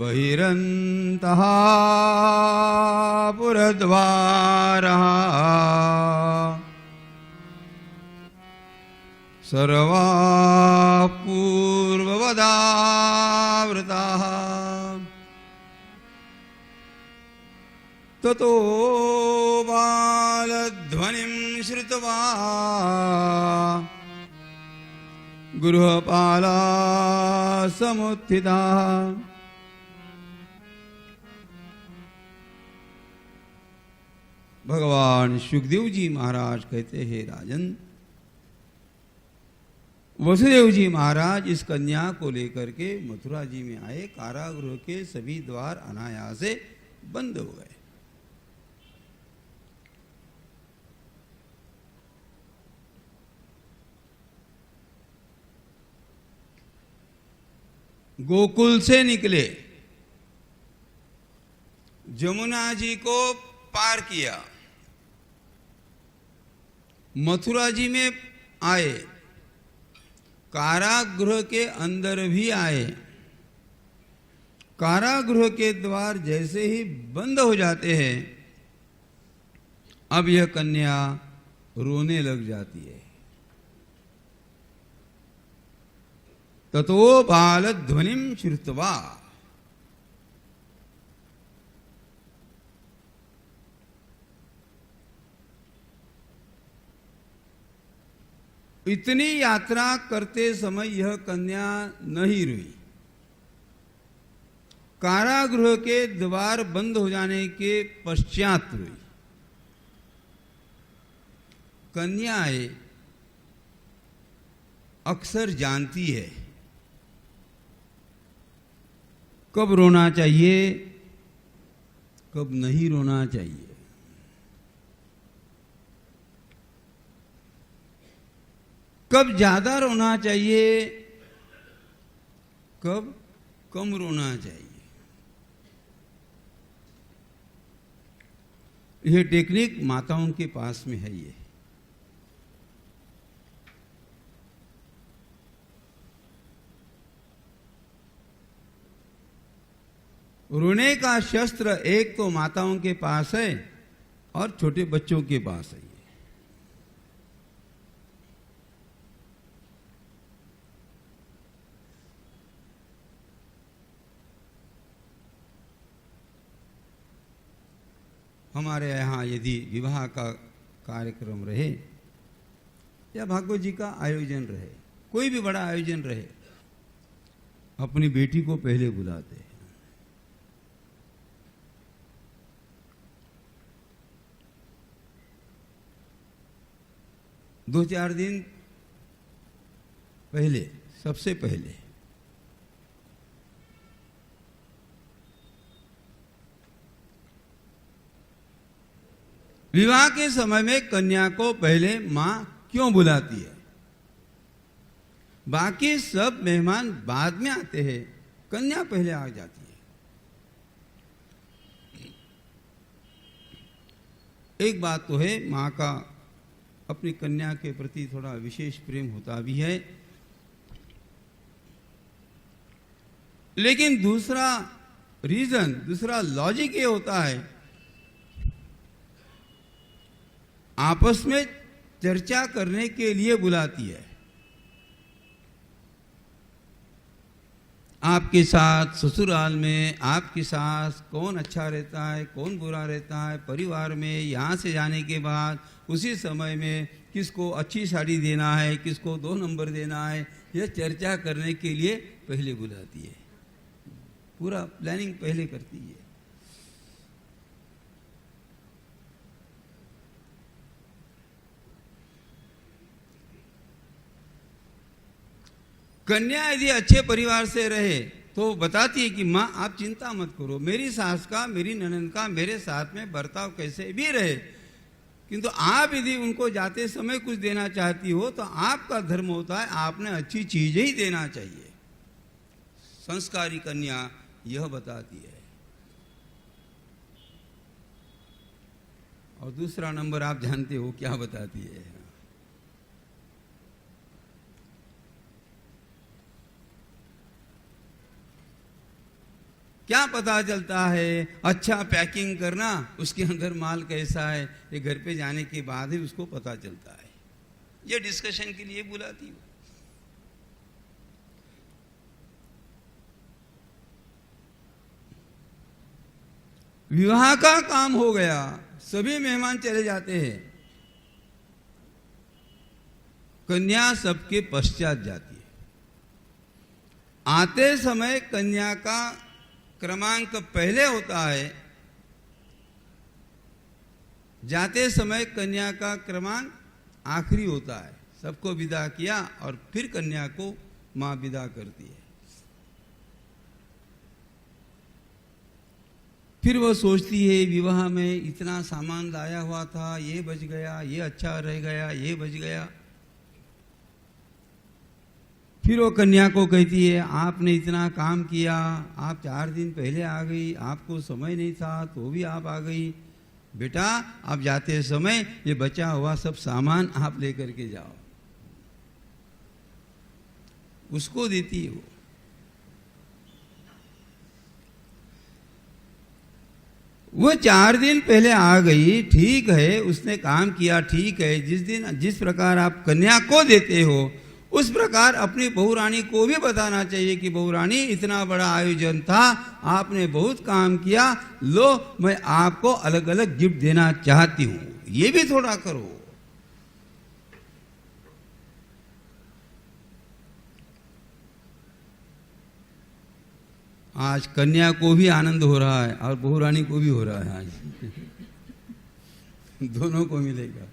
बहिरन्तः पुरद्वारः सर्वाः पूर्ववदावृताः ततो बालध्वनिं श्रुत्वा गृहपालाः समुत्थिताः। भगवान सुखदेव जी महाराज कहते हैं, राजन, वसुदेव जी महाराज इस कन्या को लेकर के मथुरा जी में आए। कारागृह के सभी द्वार अनायास से बंद हो गए। गोकुल से निकले, जमुना जी को पार किया, मथुरा जी में आए, कारागृह के अंदर भी आए। कारागृह के द्वार जैसे ही बंद हो जाते हैं, अब यह कन्या रोने लग जाती है। ततो बालध्वनिं श्रुत्वा, इतनी यात्रा करते समय यह कन्या नहीं रोई। कारागृह के द्वार बंद हो जाने के पश्चात रोई। कन्याएं अक्सर जानती है कब रोना चाहिए, कब नहीं रोना चाहिए। कब ज्यादा रोना चाहिए, कब कम रोना चाहिए। यह टेक्निक माताओं के पास में है। ये रोने का शस्त्र एक तो माताओं के पास है और छोटे बच्चों के पास है। हमारे यहाँ यदि विवाह का कार्यक्रम रहे या भागवत जी का आयोजन रहे, कोई भी बड़ा आयोजन रहे, अपनी बेटी को पहले बुलाते हैं। दो चार दिन पहले, सबसे पहले विवाह के समय में कन्या को पहले मां क्यों बुलाती है? बाकी सब मेहमान बाद में आते हैं, कन्या पहले आ जाती है। एक बात तो है, मां का अपनी कन्या के प्रति थोड़ा विशेष प्रेम होता भी है, लेकिन दूसरा रीजन, दूसरा लॉजिक ये होता है, आपस में चर्चा करने के लिए बुलाती है। आपके साथ ससुराल में आपकी सास कौन अच्छा रहता है, कौन बुरा रहता है, परिवार में यहाँ से जाने के बाद उसी समय में किसको अच्छी साड़ी देना है, किसको 2 नंबर देना है, यह चर्चा करने के लिए पहले बुलाती है। पूरा प्लानिंग पहले करती है। कन्या यदि अच्छे परिवार से रहे तो बताती है कि माँ आप चिंता मत करो, मेरी सास का, मेरी ननद का मेरे साथ में बर्ताव कैसे भी रहे, किंतु आप यदि उनको जाते समय कुछ देना चाहती हो तो आपका धर्म होता है आपने अच्छी चीजें ही देना चाहिए। संस्कारी कन्या यह बताती है। और दूसरा नंबर आप जानते हो क्या बताती है? क्या पता चलता है? अच्छा पैकिंग करना, उसके अंदर माल कैसा है, ये घर पे जाने के बाद ही उसको पता चलता है। ये डिस्कशन के लिए बुलाती हूँ। विवाह का काम हो गया, सभी मेहमान चले जाते हैं, कन्या सबके पश्चात जाती है। आते समय कन्या का क्रमांक पहले होता है, जाते समय कन्या का क्रमांक आखिरी होता है। सबको विदा किया और फिर कन्या को मां विदा करती है। फिर वो सोचती है विवाह में इतना सामान लाया हुआ था, ये बच गया, ये अच्छा रह गया, ये बच गया। फिर वो कन्या को कहती है आपने इतना काम किया, आप 4 दिन पहले आ गई, आपको समय नहीं था तो भी आप आ गई। बेटा आप जाते समय ये बचा हुआ सब सामान आप लेकर के जाओ। उसको देती है वो। वो 4 दिन पहले आ गई, ठीक है, उसने काम किया, ठीक है। जिस प्रकार आप कन्या को देते हो उस प्रकार अपनी बहू रानी को भी बताना चाहिए कि बहू रानी इतना बड़ा आयोजन था, आपने बहुत काम किया, लो मैं आपको अलग अलग गिफ्ट देना चाहती हूं, ये भी थोड़ा करो। आज कन्या को भी आनंद हो रहा है और बहू रानी को भी हो रहा है। आज दोनों को मिलेगा।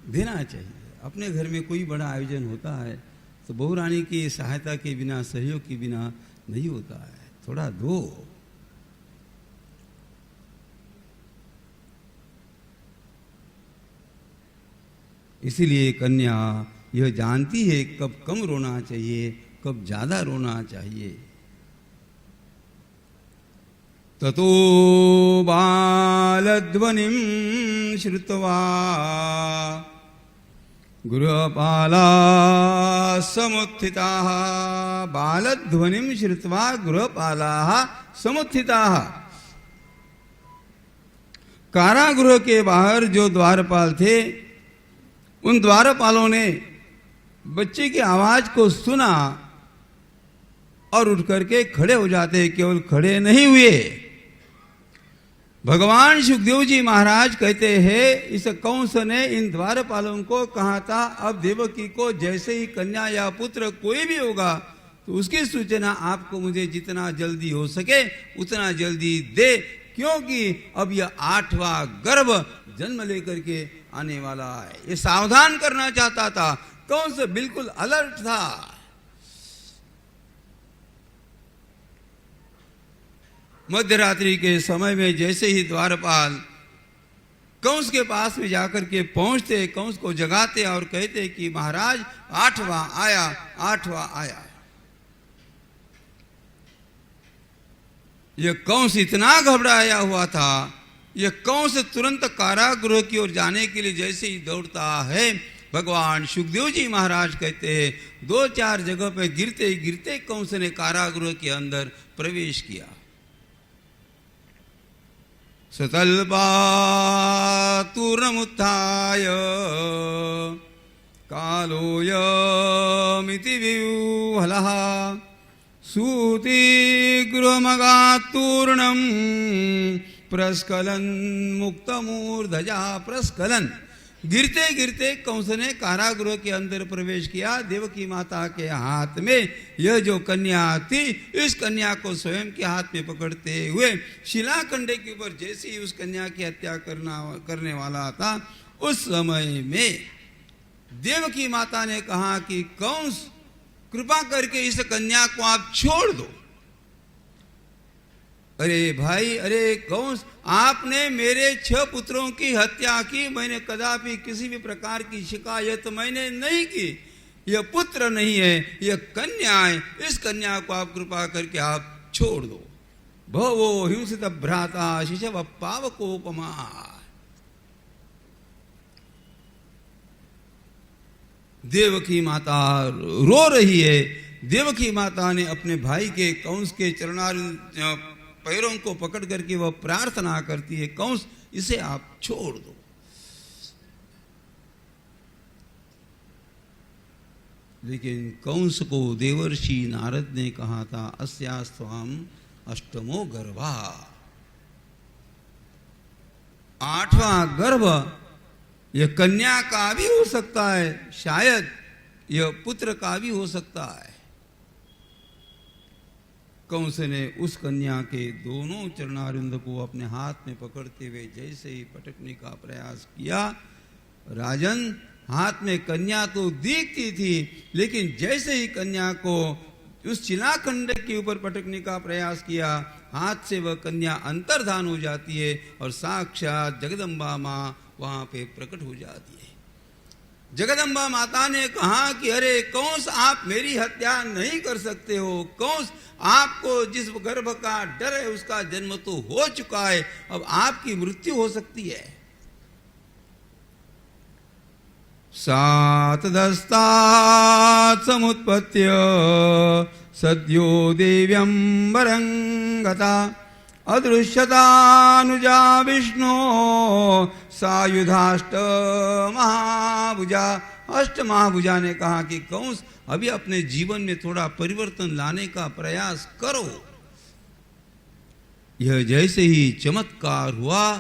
देना चाहिए। अपने घर में कोई बड़ा आयोजन होता है तो बहू रानी की सहायता के बिना, सहयोग के बिना नहीं होता है, थोड़ा दो। इसीलिए कन्या यह जानती है कब कम रोना चाहिए, कब ज्यादा रोना चाहिए। ततो बालध्वनिं श्रुत्वा गृहपाला समुत्थिताः। बालध्वनिं श्रुत्वा गृहपालाः समुत्थिताः। कारागृह के बाहर जो द्वारपाल थे, उन द्वारपालों ने बच्चे की आवाज को सुना और उठ करके खड़े हो जाते। केवल खड़े नहीं हुए, भगवान सुखदेव जी महाराज कहते हैं इस कंस ने इन द्वारपालों को कहा था अब देवकी को जैसे ही कन्या या पुत्र कोई भी होगा तो उसकी सूचना आपको मुझे जितना जल्दी हो सके उतना जल्दी दे, क्योंकि अब यह 8वां गर्भ जन्म लेकर के आने वाला है। ये सावधान करना चाहता था। कंस बिल्कुल अलर्ट था। मध्यरात्रि के समय में जैसे ही द्वारपाल कंस के पास में जाकर के पहुंचते, कंस को जगाते और कहते कि महाराज 8वां आया, 8वां आया। यह कंस इतना घबराया हुआ था, यह कंस तुरंत कारागृह की ओर जाने के लिए जैसे ही दौड़ता है, भगवान सुखदेव जी महाराज कहते हैं 2-4 जगह पे गिरते गिरते कंस ने कारागृह के अंदर प्रवेश किया। सतल्पातूर्णमुत्थाय कालोऽयमिति विह्वलः सूतिगृहमगात्तूर्णं प्रस्खलन मुक्तमूर्धजा। प्रस्खलन, गिरते गिरते कंस ने कारागृह के अंदर प्रवेश किया। देवकी माता के हाथ में यह जो कन्या थी, इस कन्या को स्वयं के हाथ में पकड़ते हुए शिलाखंडे के ऊपर जैसे ही उस कन्या की हत्या करने वाला था, उस समय में देवकी माता ने कहा कि कंस कृपा करके इस कन्या को आप छोड़ दो। अरे भाई, अरे कंस, आपने मेरे 6 पुत्रों की हत्या की, मैंने कदापि किसी भी प्रकार की शिकायत मैंने नहीं की। यह पुत्र नहीं है, यह कन्या है। इस कन्या को आप कृपा करके आप छोड़ दो। भवो हिंसित भ्राता शिशव पावकोपमा। देवकी माता रो रही है देवकी माता ने अपने भाई के कंस के पैरों को पकड़ करके वह प्रार्थना करती है, कंस इसे आप छोड़ दो। लेकिन कंस को देवर्षि नारद ने कहा था, अस्यास्त्वाम अष्टमो गर्भा, 8वां गर्भ यह कन्या का भी हो सकता है, शायद यह पुत्र का भी हो सकता है। कंस ने उस कन्या के दोनों चरणारिंद को अपने हाथ में पकड़ते हुए जैसे ही पटकने का प्रयास किया, राजन हाथ में कन्या तो दिखती थी, लेकिन जैसे ही कन्या को उस शिलाखंड के ऊपर पटकने का प्रयास किया, हाथ से वह कन्या अंतर्धान हो जाती है और साक्षात जगदम्बा माँ वहां पे प्रकट हो जाती है। जगदम्बा माता ने कहा कि अरे कंस, आप मेरी हत्या नहीं कर सकते हो। कंस, आपको जिस गर्भ का डर है उसका जन्म तो हो चुका है, अब आपकी मृत्यु हो सकती है। सातदस्तात् समुत्पत्य सद्यो देव्यंबरं गता, अदृश्यतानुजा विष्णु सायुधाष्ट महाभुजा। अष्ट महाभुजा ने कहा कि कंस, अभी अपने जीवन में थोड़ा परिवर्तन लाने का प्रयास करो। यह जैसे ही चमत्कार हुआ,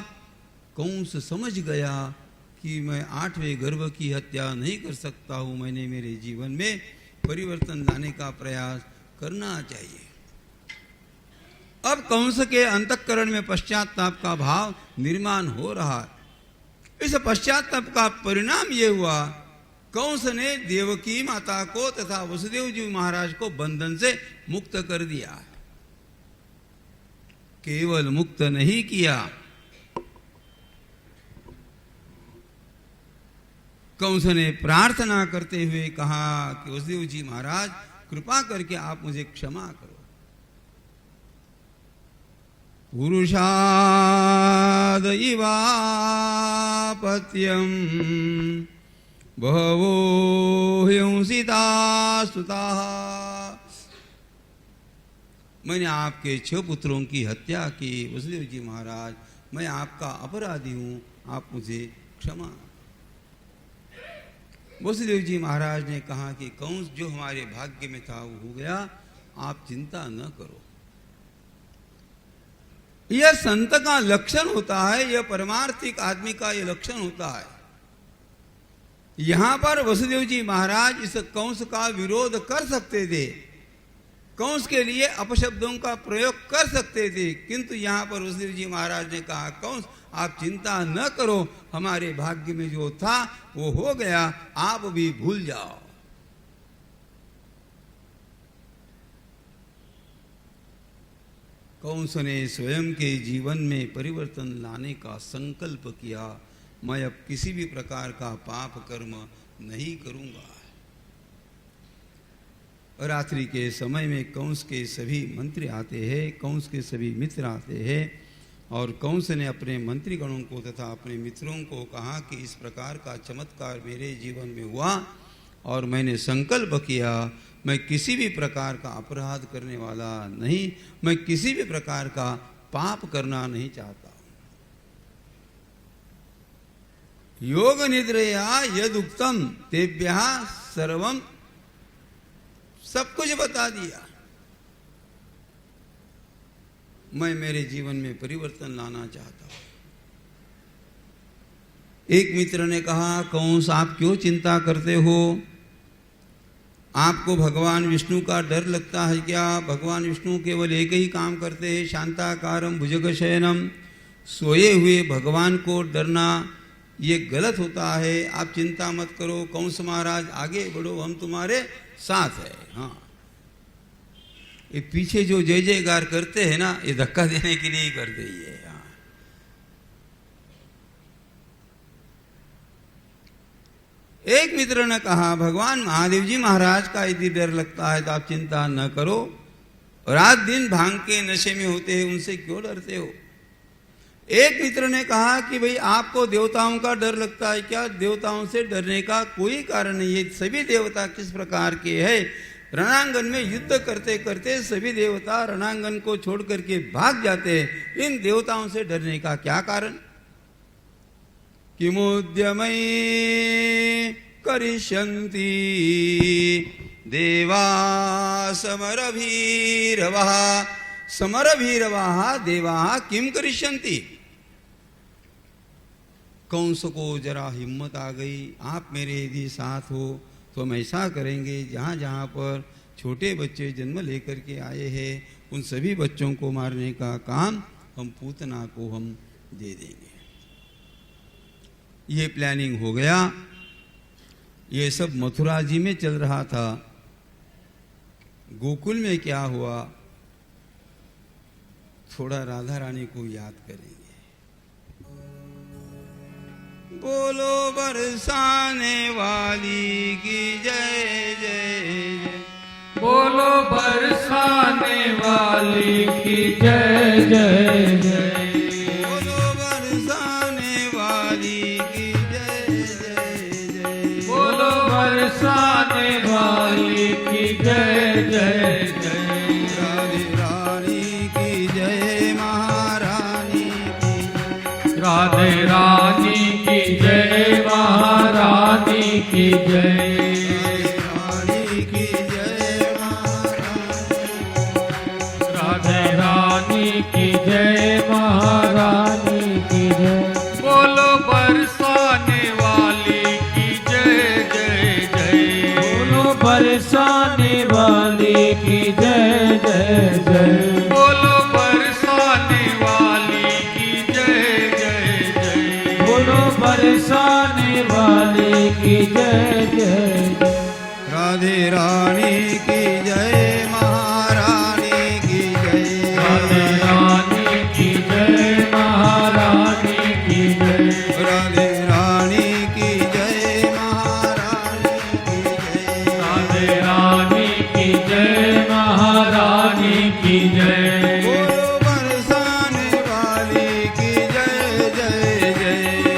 कंस समझ गया कि मैं 8वें गर्भ की हत्या नहीं कर सकता हूं, मैंने मेरे जीवन में परिवर्तन लाने का प्रयास करना चाहिए। अब कंस के अंतःकरण में पश्चाताप का भाव निर्माण हो रहा है। इस पश्चाताप का परिणाम यह हुआ, कंस ने देवकी माता को तथा वसुदेव जी महाराज को बंधन से मुक्त कर दिया। केवल मुक्त नहीं किया, कंस ने प्रार्थना करते हुए कहा कि वसुदेव जी महाराज, कृपा करके आप मुझे क्षमा करो। पुरुषाद इवापत्यम बहवो हिंसिता सुता। मैंने आपके 6 पुत्रों की हत्या की वसुदेव जी महाराज, मैं आपका अपराधी हूं, आप मुझे क्षमा। वसुदेव जी महाराज ने कहा कि कंस, जो हमारे भाग्य में था वो हो गया, आप चिंता न करो। यह संत का लक्षण होता है, यह परमार्थिक आदमी का यह लक्षण होता है। यहां पर वसुदेव जी महाराज इस कंस का विरोध कर सकते थे, कंस के लिए अपशब्दों का प्रयोग कर सकते थे, किंतु यहां पर वसुदेव जी महाराज ने कहा, कंस आप चिंता न करो, हमारे भाग्य में जो था वो हो गया, आप भी भूल जाओ। कंस ने स्वयं के जीवन में परिवर्तन लाने का संकल्प किया, मैं अब किसी भी प्रकार का पाप कर्म नहीं करूंगा। रात्रि के समय में कंस के सभी मंत्री आते हैं, कंस के सभी मित्र आते हैं, और कंस ने अपने मंत्रीगणों को तथा अपने मित्रों को कहा कि इस प्रकार का चमत्कार मेरे जीवन में हुआ और मैंने संकल्प किया, मैं किसी भी प्रकार का अपराध करने वाला नहीं, मैं किसी भी प्रकार का पाप करना नहीं चाहता। योग निद्रया यदुक्तम तेभ्यः सर्वम, सब कुछ बता दिया। मैं मेरे जीवन में परिवर्तन लाना चाहता हूं। एक मित्र ने कहा, कंस आप क्यों चिंता करते हो? आपको भगवान विष्णु का डर लगता है क्या? भगवान विष्णु केवल एक ही काम करते हैं, शांताकारम भुजगशयनम। सोए हुए भगवान को डरना ये गलत होता है, आप चिंता मत करो। कंस महाराज आगे बढ़ो, हम तुम्हारे साथ है। हाँ, ये पीछे जो जय जयकार करते हैं ना, ये धक्का देने के लिए ही करते ही है। एक मित्र ने कहा, भगवान महादेव जी महाराज का यदि डर लगता है तो आप चिंता न करो, रात दिन भांग के नशे में होते हैं, उनसे क्यों डरते हो? एक मित्र ने कहा कि भाई आपको देवताओं का डर लगता है क्या? देवताओं से डरने का कोई कारण नहीं है, सभी देवता किस प्रकार के हैं, रणांगन में युद्ध करते करते सभी देवता रणांगन को छोड़ करके भाग जाते हैं। इन देवताओं से डरने का क्या कारण? किमुद्यमय करिष्यन्ति देवा समरभीरवः समरभीरवः देवा किम करिष्यन्ति। कंस को जरा हिम्मत आ गई, आप मेरे यदि साथ हो तो हम ऐसा करेंगे, जहाँ जहाँ पर छोटे बच्चे जन्म लेकर के आए हैं उन सभी बच्चों को मारने का काम हम पूतना को हम दे देंगे। ये प्लानिंग हो गया। ये सब मथुरा जी में चल रहा था। गोकुल में क्या हुआ, थोड़ा राधा रानी को याद करेंगे। बोलो बरसाने वाली की जय जय जय। बोलो बरसाने वाली की जय जय जय। बोलो बरसाने वाली की जय जय जय। बोलो बरसाने वाली की जय जय जय। राधे रानी की जय महारानी की। राधे रानी की जय महारानी की जय। रानी की जय राधे रानी की जय महारानी की जय। बोलो बरसाने वाली की जय जय जय। बोलो बरसाने वाली की जय जय जय। बोलो बरसाने वाली की जय जय जय। बोलो बरसाने वाली की जय जय जय। राधे रानी की जय महारानी की जय। राधे रानी की जय महारानी की जय। राधे रानी की जय महारानी की जय। राधे रानी की जय महारानी की जय। बोलो बरसाने वाली की जय जय जय।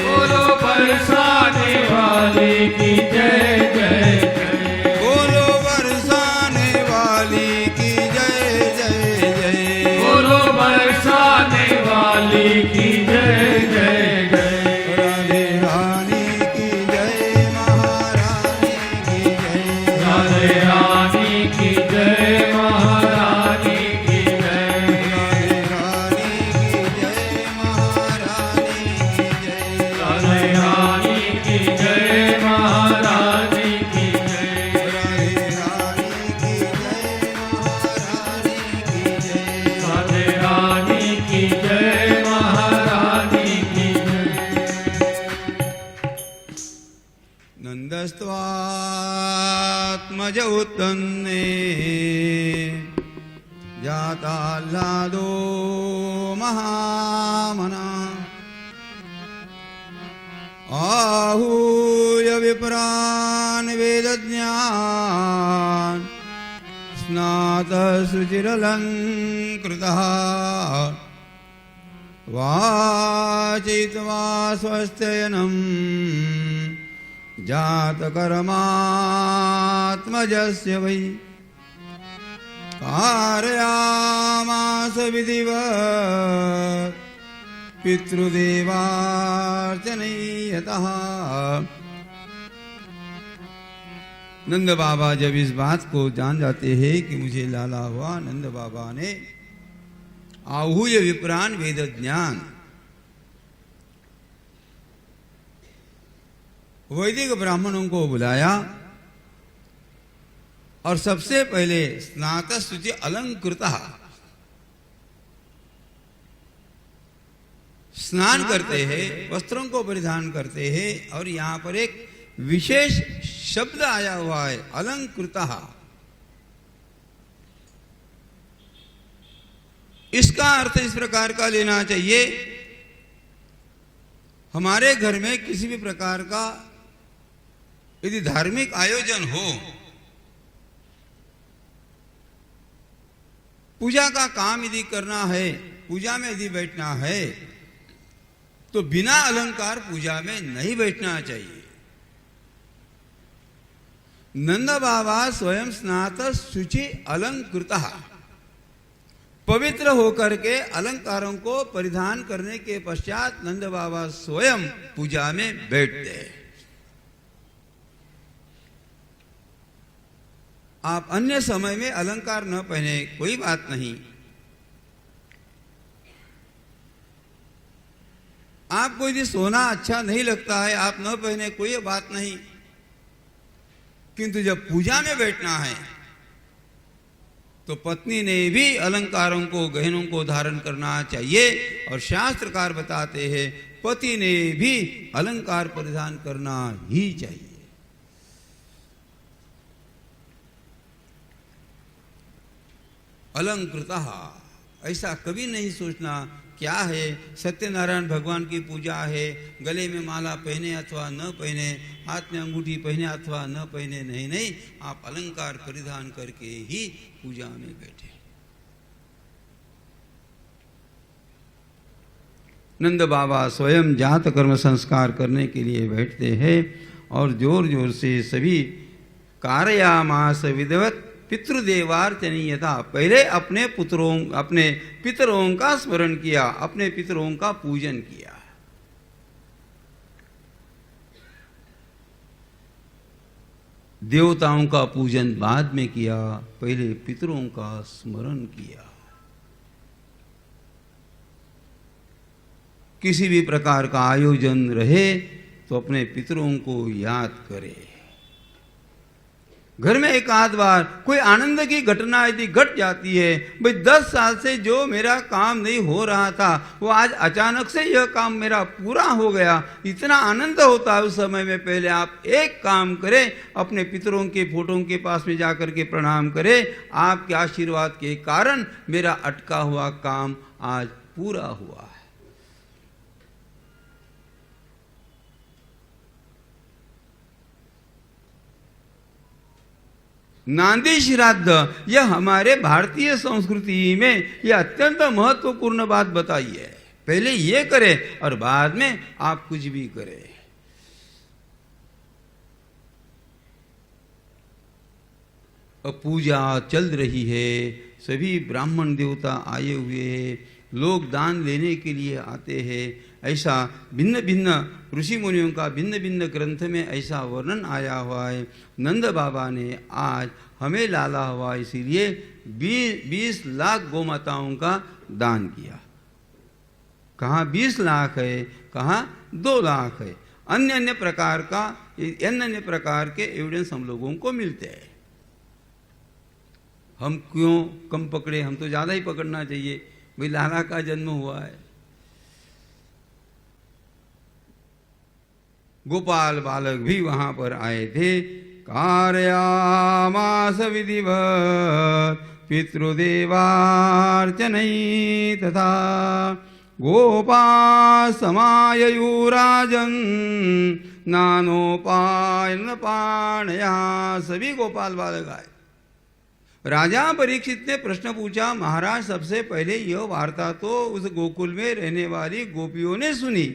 बोलो बरसाने वाली की जय जय जय। बोलो बरसाने वाली की जय जय जय। बोलो बरसाने वाली की जय जय जय। राधे रानी की जय महारानी की जय। राधे रानी की जय महारानी की जय। राधे रानी की जय महारानी की जय। राधे रानी की जय महारानी की जय। राधे रानी की जय महारानी की जय। राधे रानी की जय महारानी की जय। नंदस्त्वात्मज उत्तन्ने जाताह्लादो महामना। आहूय विप्रान् वेदज्ञान् स्नातशुचिरलङ्कृतः। वाचयित्वा स्वस्त्ययनम् जातकर्मात्मजस्य वै। कारयामास विधिवत् पितृदेवार्चनैयतः। नंद बाबा जब इस बात को जान जाते हैं कि मुझे लाला हुआ, नंद बाबा ने आहूय विप्रान वेद ज्ञान, वैदिक ब्राह्मणों को बुलाया और सबसे पहले स्नातशुचि अलंकृतः स्नान करते हैं, वस्त्रों को परिधान करते हैं। और यहां पर एक विशेष शब्द आया हुआ है, अलंकृतः। इसका अर्थ इस प्रकार का लेना चाहिए, हमारे घर में किसी भी प्रकार का यदि धार्मिक आयोजन हो, पूजा का काम यदि करना है, पूजा में यदि बैठना है, तो बिना अलंकार पूजा में नहीं बैठना चाहिए। नंद बाबा स्वयं स्नात शुचि अलंकृतः, पवित्र होकर के अलंकारों को परिधान करने के पश्चात नंद बाबा स्वयं पूजा में बैठते। आप अन्य समय में अलंकार न पहने कोई बात नहीं, आपको यदि सोना अच्छा नहीं लगता है आप न पहने कोई बात नहीं, किंतु जब पूजा में बैठना है तो पत्नी ने भी अलंकारों को गहनों को धारण करना चाहिए, और शास्त्रकार बताते हैं पति ने भी अलंकार परिधान करना ही चाहिए। अलंकृतः, ऐसा कभी नहीं सोचना क्या है सत्यनारायण भगवान की पूजा है, गले में माला पहने अथवा न पहने, हाथ में अंगूठी पहने अथवा न पहने, नहीं नहीं, आप अलंकार परिधान करके ही पूजा में बैठे। नंद बाबा स्वयं जात कर्म संस्कार करने के लिए बैठते हैं और जोर जोर से सभी कारयामास विदवत पितृदेवार्चनीयता, पहले अपने पितरों का स्मरण किया, अपने पितरों का पूजन किया। देवताओं का पूजन बाद में किया, पहले पितरों का स्मरण किया। किसी भी प्रकार का आयोजन रहे तो अपने पितरों को याद करे। घर में एक आध बार कोई आनंद की घटना यदि घट जाती है, भाई 10 साल से जो मेरा काम नहीं हो रहा था वो आज अचानक से यह काम मेरा पूरा हो गया, इतना आनंद होता है उस समय में। पहले आप एक काम करें, अपने पितरों के फोटों के पास में जाकर के प्रणाम करें, आपके आशीर्वाद के कारण मेरा अटका हुआ काम आज पूरा हुआ है। नांदी श्राद्ध, यह हमारे भारतीय संस्कृति में यह अत्यंत महत्वपूर्ण बात बताई है। पहले ये करें और बाद में आप कुछ भी करें। अब पूजा चल रही है, सभी ब्राह्मण देवता आए हुए हैं, लोग दान लेने के लिए आते हैं। ऐसा भिन्न भिन्न ऋषि मुनियों का भिन्न भिन्न ग्रंथ में ऐसा वर्णन आया हुआ है। नंद बाबा ने आज हमें लाला हुआ इसीलिए 20 लाख गौमाताओं का दान किया। कहाँ 20 लाख है, कहाँ 2 लाख है। अन्य अन्य प्रकार के एविडेंस हम लोगों को मिलते हैं। हम क्यों कम पकड़े, हम तो ज़्यादा ही पकड़ना चाहिए। भाई लाला का जन्म हुआ है, गोपाल बालक भी वहां पर आए थे। कारयामास विधिवत पितृदेवार्चनई तथा गोपा समायुराजन नानोपायन पाणया, सभी गोपाल बालक आए। राजा परीक्षित ने प्रश्न पूछा, महाराज सबसे पहले यह वार्ता तो उस गोकुल में रहने वाली गोपियों ने सुनी,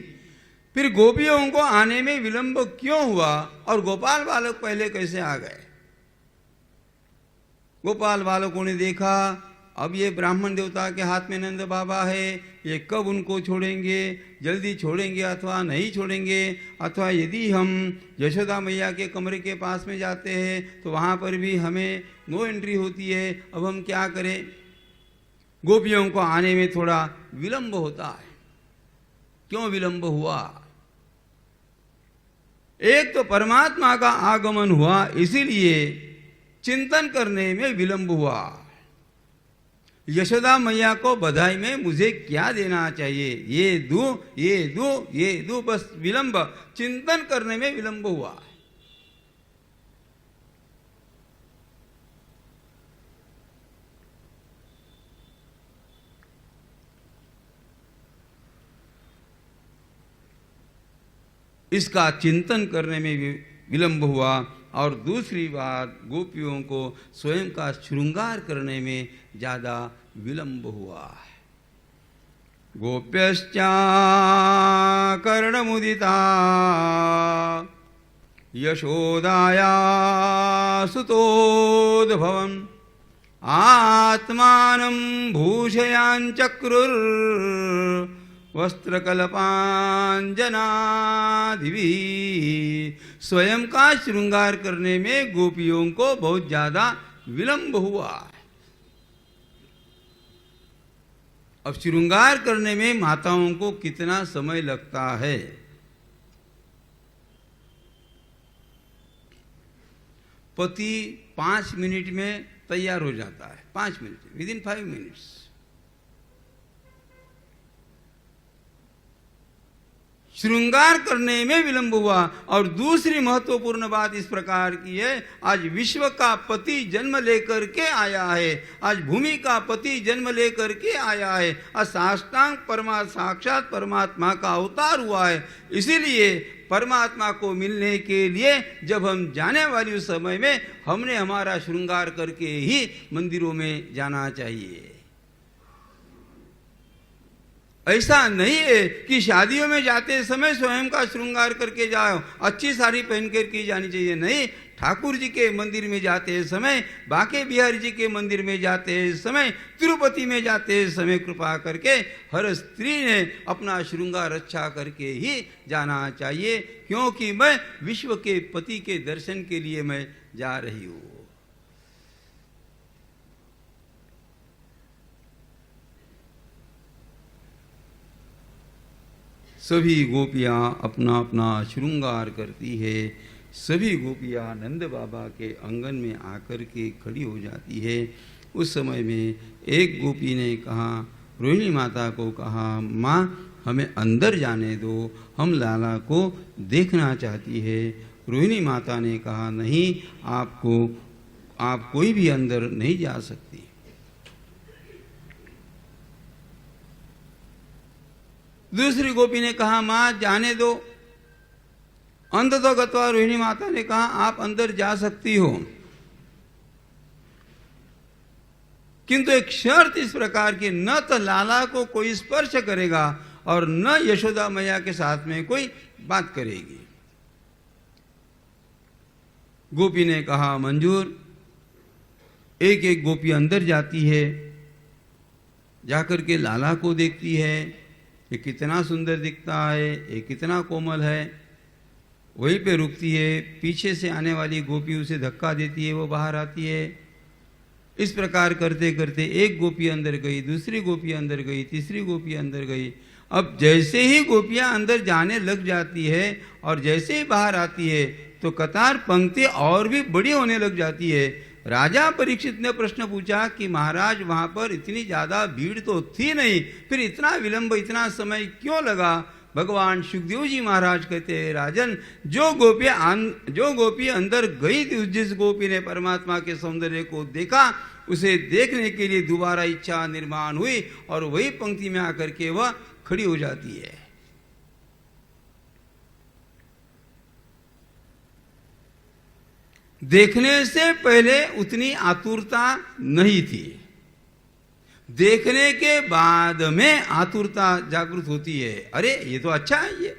फिर गोपियों को आने में विलंब क्यों हुआ और गोपाल बालक पहले कैसे आ गए? गोपाल बालकों ने देखा अब ये ब्राह्मण देवता के हाथ में नंद बाबा है, ये कब उनको छोड़ेंगे, जल्दी छोड़ेंगे अथवा नहीं छोड़ेंगे, अथवा यदि हम यशोदा मैया के कमरे के पास में जाते हैं तो वहाँ पर भी हमें नो एंट्री होती है, अब हम क्या करें? गोपियों को आने में थोड़ा विलंब होता है। क्यों विलंब हुआ? एक तो परमात्मा का आगमन हुआ इसीलिए चिंतन करने में विलंब हुआ। यशोदा मैया को बधाई में मुझे क्या देना चाहिए, ये दूं, ये दूं, ये दूं, बस विलंब, चिंतन करने में विलंब हुआ। इसका चिंतन करने में विलंब हुआ। और दूसरी बात, गोपियों को स्वयं का श्रृंगार करने में ज्यादा विलंब हुआ। गोप्यश्चा कर्णमुदिता यशोदाया सुतोद्भवम् आत्मानं भूषयाञ्चक्रुर् वस्त्रकल्पाञ्जनादिभिः। स्वयं का श्रृंगार करने में गोपियों को बहुत ज्यादा विलंब हुआ। अब श्रृंगार करने में माताओं को कितना समय लगता है। पति 5 मिनट में तैयार हो जाता है, 5 मिनट, विदिन 5 मिनट्स। श्रृंगार करने में विलंब हुआ। और दूसरी महत्वपूर्ण बात इस प्रकार की है, आज विश्व का पति जन्म लेकर के आया है, आज भूमि का पति जन्म लेकर के आया है, आज साष्टांग साक्षात परमात्मा का अवतार हुआ है। इसीलिए परमात्मा को मिलने के लिए जब हम जाने वाली उस समय में हमने हमारा श्रृंगार करके ही मंदिरों में जाना चाहिए। ऐसा नहीं है कि शादियों में जाते समय स्वयं का श्रृंगार करके जाओ, अच्छी साड़ी पहन कर के जानी चाहिए। नहीं, ठाकुर जी के मंदिर में जाते समय, बांके बिहारी जी के मंदिर में जाते समय, तिरुपति में जाते समय कृपा करके हर स्त्री ने अपना श्रृंगार अच्छा करके ही जाना चाहिए, क्योंकि मैं विश्व के पति के दर्शन के लिए मैं जा रही हूँ। सभी गोपियाँ अपना अपना श्रृंगार करती है। सभी गोपियाँ नंद बाबा के आंगन में आकर के खड़ी हो जाती है। उस समय में एक गोपी ने कहा, रोहिणी माता को कहा, माँ हमें अंदर जाने दो, हम लाला को देखना चाहती है। रोहिणी माता ने कहा, नहीं, आप कोई भी अंदर नहीं जा सकती। दूसरी गोपी ने कहा, माँ जाने दो। अंततः गत्वा रोहिणी माता ने कहा, आप अंदर जा सकती हो, किंतु एक शर्त इस प्रकार की, न तो लाला को कोई स्पर्श करेगा और न यशोदा मैया के साथ में कोई बात करेगी। गोपी ने कहा, मंजूर। एक एक गोपी अंदर जाती है, जाकर के लाला को देखती है, ये कितना सुंदर दिखता है, ये कितना कोमल है। वहीं पे रुकती है, पीछे से आने वाली गोपी उसे धक्का देती है, वो बाहर आती है। इस प्रकार करते करते एक गोपी अंदर गई, दूसरी गोपी अंदर गई, तीसरी गोपी अंदर गई। अब जैसे ही गोपियां अंदर जाने लग जाती है और जैसे ही बाहर आती है तो कतार पंक्ति और भी बड़ी होने लग जाती है। राजा परीक्षित ने प्रश्न पूछा कि महाराज वहां पर इतनी ज्यादा भीड़ तो थी नहीं, फिर इतना विलंब, इतना समय क्यों लगा? भगवान सुखदेव जी महाराज कहते हैं, राजन, जो गोपी अंदर गई थी, जिस गोपी ने परमात्मा के सौंदर्य को देखा, उसे देखने के लिए दोबारा इच्छा निर्माण हुई और वही पंक्ति में आकर के वह खड़ी हो जाती है। देखने से पहले उतनी आतुरता नहीं थी, देखने के बाद में आतुरता जागृत होती है। अरे ये तो अच्छा है ये।